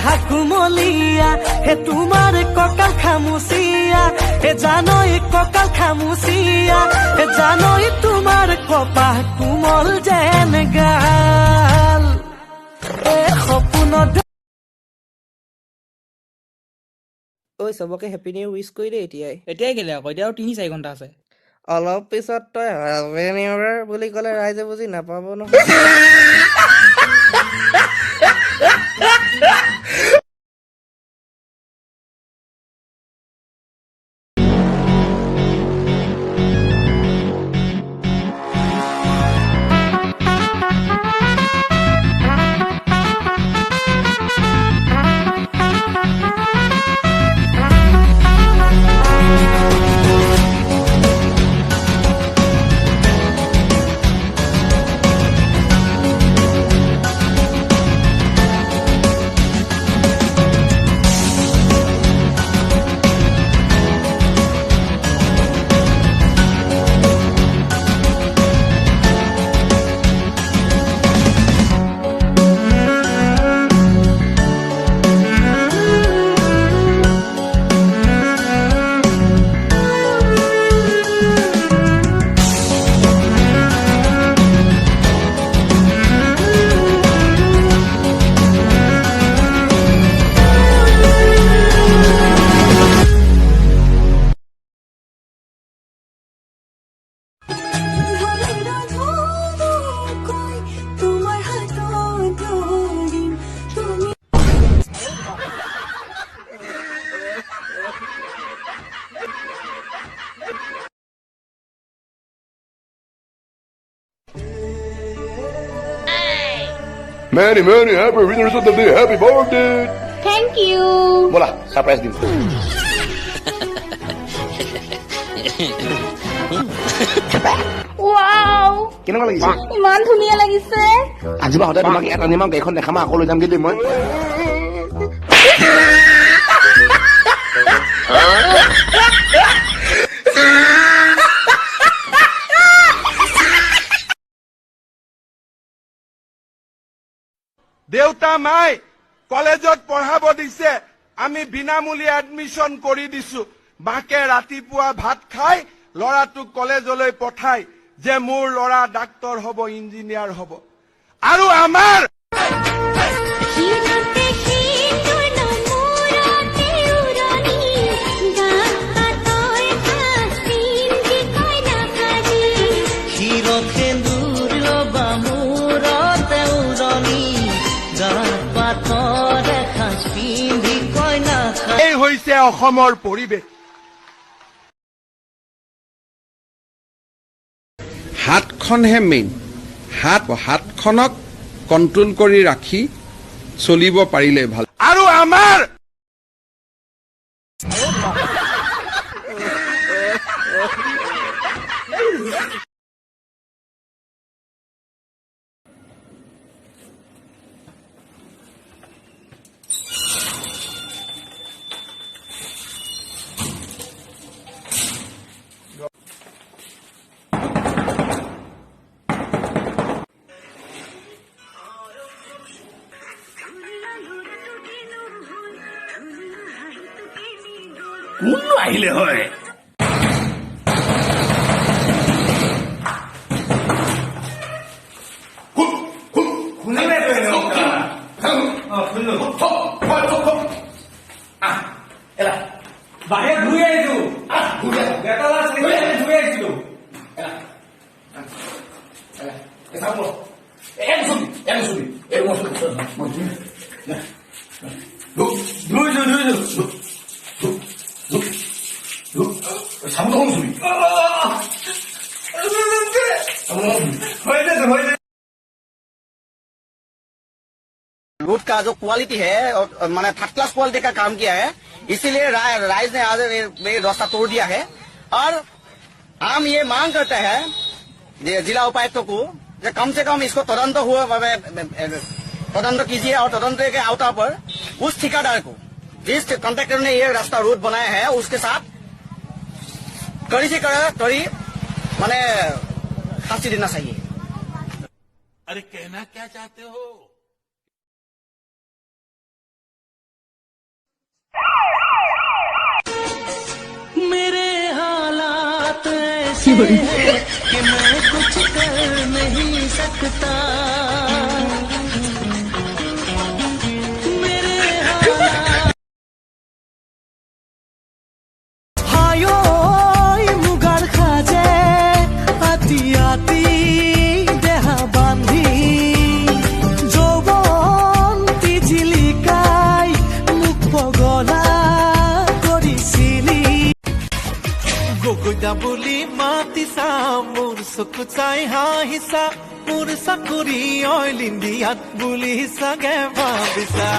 দেহা কুমলীয়া হে তোমাৰ কঁকাল খামুচিয়া হে জানৈ কঁকাল খামুচিয়া হে জানৈ তোমাৰ কপাহ কোমল যেন গাল এ সপোনত ঐ চবকে হেপী নিউ উইচ কৰি দে এতিয়াই কেলে আকৌ এতিয়া আৰু 3-4 ঘণ্টা আছে অলপ পিছত তই হেপী নিউ ইয়াৰ বুলি ক'লে ৰাইজে বুজি নাপাব নহয় Many, happy returns of the day. Happy birthday. Thank you. Bola, surprise din. Wow. কেনেকুৱা লাগিছে? ইমান ধুনীয়া লাগিছে। আজি বা হঠাৎ তোমাক এটা নিমাম গাড়ীখন দেখাম আকৌ লৈ যামগে দেই মই। দেউতা মাই কলেজত পঢ়াব দিছে আমি বিনামূলীয়া এডমিশন কৰি দিছো বাকে ৰাতিপুৱা ভাত খাই লৰাটোক কলেজলৈ পঠাই যে মোৰ লৰা ডাক্তৰ হ'ব ইঞ্জিনিয়াৰ হ'ব আৰু আমাৰ এই হৈছে অসমৰ পৰিৱেশ হাতখনহে মেইন হাতখনক কণ্ট্ৰোল কৰি ৰাখি চলিব পাৰিলে ভাল আৰু আমাৰ কোন আহিলে হয় বাহিৰত ঘূৰি আহিছো বেটালা ঘূৰি আহিছিলো रोड का जो क्वालिटी है मैंने थर्ड क्लास क्वालिटी का काम किया है इसीलिए राइज ने आज ये रास्ता तोड़ दिया है और हम ये मांग करते हैं जिला उपायुक्तों को कम से कम इसको तदंत कीजिए और तदंत के आउटर पर उस ठेकेदार को जिस कॉन्ट्रैक्टर ने ये रास्ता रोड बनाया है उसके साथ कड़ी से कड़ी माने फांसी देना चाहिए। अरे कहना क्या चाहते हो? মুগাৰ খাজে আতি আতি দেহা বান্ধি যৌৱন জিলিকাই মোক পগলা কৰিছিলি গগৈদা বুলি মাতিছা মোৰ চকু চাই হাঁহিছা মোৰ চাকৰি অইল ইণ্ডিয়াত বুলি চাগে ভাবিছা